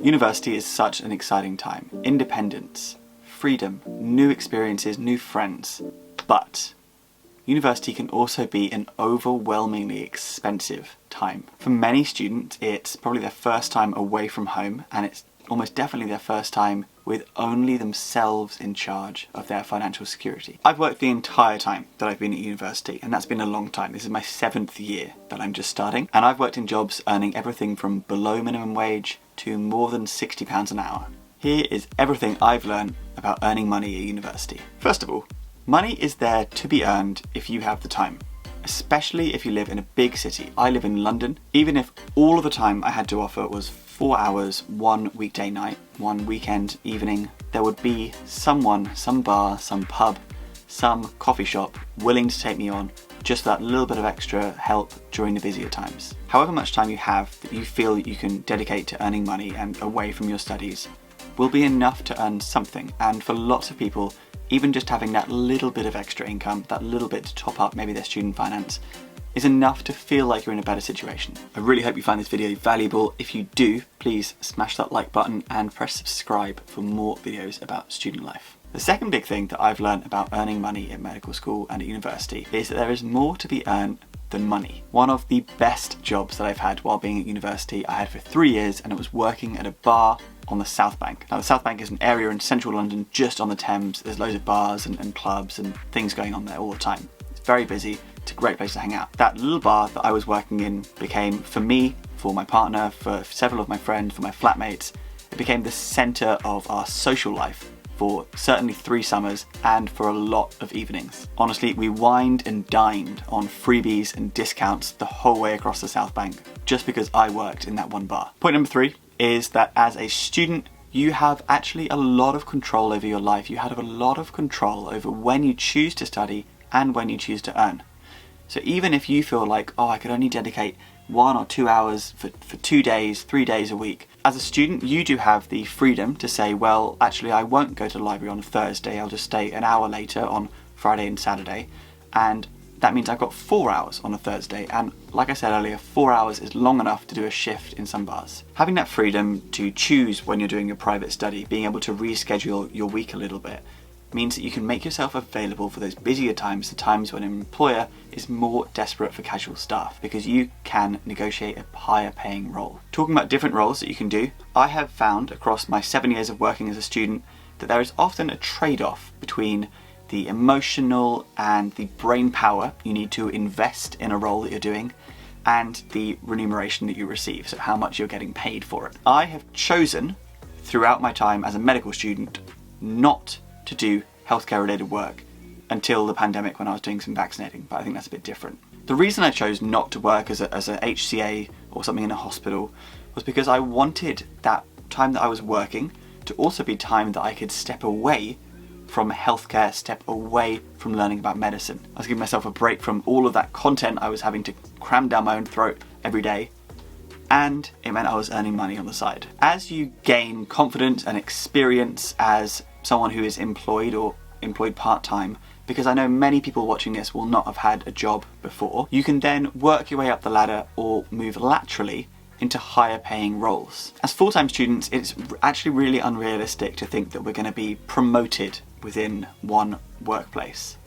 University is such an exciting time. Independence, freedom, new experiences, new friends. But university can also be an overwhelmingly expensive time. For many students, it's probably their first time away from home, and it's almost definitely their first time with only themselves in charge of their financial security. I've worked the entire time that I've been at university, and that's been a long time. This is my 7th year that I'm just starting, and I've worked in jobs earning everything from below minimum wage to more than £60 an hour. Here is everything I've learned about earning money at university. First of all, money is there to be earned if you have the time, especially if you live in a big city. I live in London. Even if all of the time I had to offer was 4 hours, one weekday night, one weekend evening, there would be someone, some bar, some pub, some coffee shop willing to take me on just that little bit of extra help during the busier times. However much time you have that you feel that you can dedicate to earning money and away from your studies will be enough to earn something, and for lots of people, even just having that little bit of extra income, that little bit to top up maybe their student finance, is enough to feel like you're in a better situation. I really hope you find this video valuable. If you do, please smash that like button and press subscribe for more videos about student life. The second big thing that I've learned about earning money at medical school and at university is that there is more to be earned than money. One of the best jobs that I've had while being at university, I had for 3 years, and it was working at a bar on the South Bank. Now the South Bank is an area in central London just on the Thames. There's loads of bars and clubs and things going on there all the time. It's very busy. It's a great place to hang out. That little bar that I was working in became, for me, for my partner, for several of my friends, for my flatmates, it became the centre of our social life for certainly 3 summers and for a lot of evenings. Honestly, we wined and dined on freebies and discounts the whole way across the South Bank just because I worked in that one bar. Point number 3 is that as a student, you have actually a lot of control over your life. You have a lot of control over when you choose to study and when you choose to earn. So even if you feel like, oh, I could only dedicate 1 or 2 hours for 2 days, 3 days a week, as a student, you do have the freedom to say, well, actually, I won't go to the library on a Thursday. I'll just stay an hour later on Friday and Saturday. And that means I've got 4 hours on a Thursday. And like I said earlier, 4 hours is long enough to do a shift in some bars. Having that freedom to choose when you're doing your private study, being able to reschedule your week a little bit, means that you can make yourself available for those busier times, the times when an employer is more desperate for casual staff, because you can negotiate a higher paying role. Talking about different roles that you can do, I have found across my 7 years of working as a student that there is often a trade-off between the emotional and the brain power you need to invest in a role that you're doing and the remuneration that you receive, so how much you're getting paid for it. I have chosen throughout my time as a medical student not to do healthcare related work until the pandemic when I was doing some vaccinating, but I think that's a bit different. The reason I chose not to work as a HCA or something in a hospital was because I wanted that time that I was working to also be time that I could step away from healthcare, step away from learning about medicine. I was giving myself a break from all of that content I was having to cram down my own throat every day, and it meant I was earning money on the side. As you gain confidence and experience as someone who is employed or employed part-time, because I know many people watching this will not have had a job before, you can then work your way up the ladder or move laterally into higher paying roles. As full-time students, it's actually really unrealistic to think that we're going to be promoted within one workplace.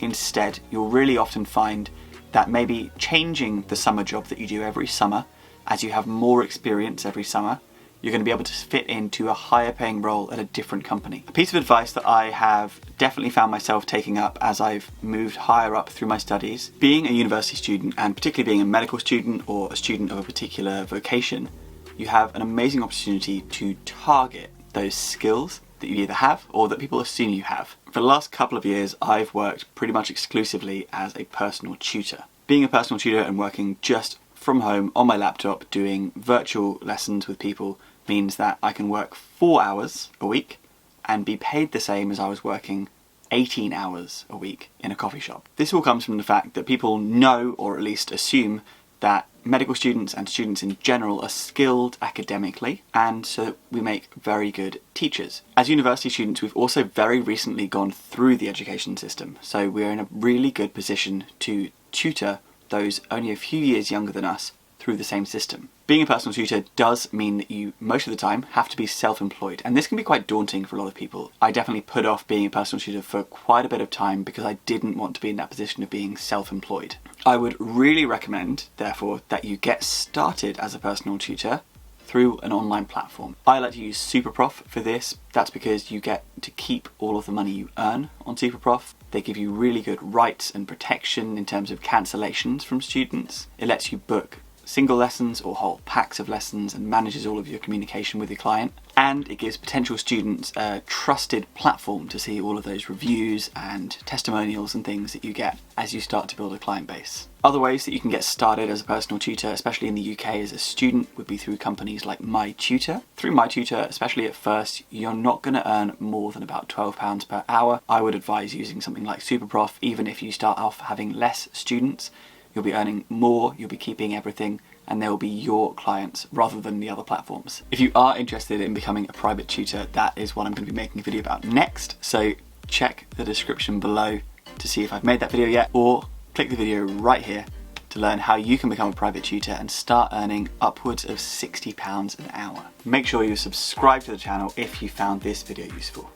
Instead, you'll really often find that maybe changing the summer job that you do every summer, as you have more experience every summer, you're going to be able to fit into a higher paying role at a different company. A piece of advice that I have definitely found myself taking up as I've moved higher up through my studies, being a university student and particularly being a medical student or a student of a particular vocation, you have an amazing opportunity to target those skills that you either have or that people assume you have. For the last couple of years, I've worked pretty much exclusively as a personal tutor. Being a personal tutor and working just from home on my laptop doing virtual lessons with people means that I can work 4 hours a week and be paid the same as I was working 18 hours a week in a coffee shop. This all comes from the fact that people know, or at least assume, that medical students and students in general are skilled academically, and so we make very good teachers. As university students, we've also very recently gone through the education system, so we're in a really good position to tutor those only a few years younger than us through the same system. Being a personal tutor does mean that you, most of the time, have to be self-employed, and this can be quite daunting for a lot of people. I definitely put off being a personal tutor for quite a bit of time because I didn't want to be in that position of being self-employed. I would really recommend, therefore, that you get started as a personal tutor through an online platform. I like to use SuperProf for this. That's because you get to keep all of the money you earn on SuperProf. They give you really good rights and protection in terms of cancellations from students. It lets you book single lessons or whole packs of lessons and manages all of your communication with your client. And it gives potential students a trusted platform to see all of those reviews and testimonials and things that you get as you start to build a client base. Other ways that you can get started as a personal tutor, especially in the UK as a student, would be through companies like My Tutor. Through My Tutor, especially at first, you're not going to earn more than about £12 per hour. I would advise using something like SuperProf, even if you start off having less students. You'll be earning more, you'll be keeping everything, and they'll be your clients rather than the other platforms. If you are interested in becoming a private tutor, that is what I'm going to be making a video about next. So check the description below to see if I've made that video yet, or click the video right here to learn how you can become a private tutor and start earning upwards of £60 an hour. Make sure you subscribe to the channel if you found this video useful.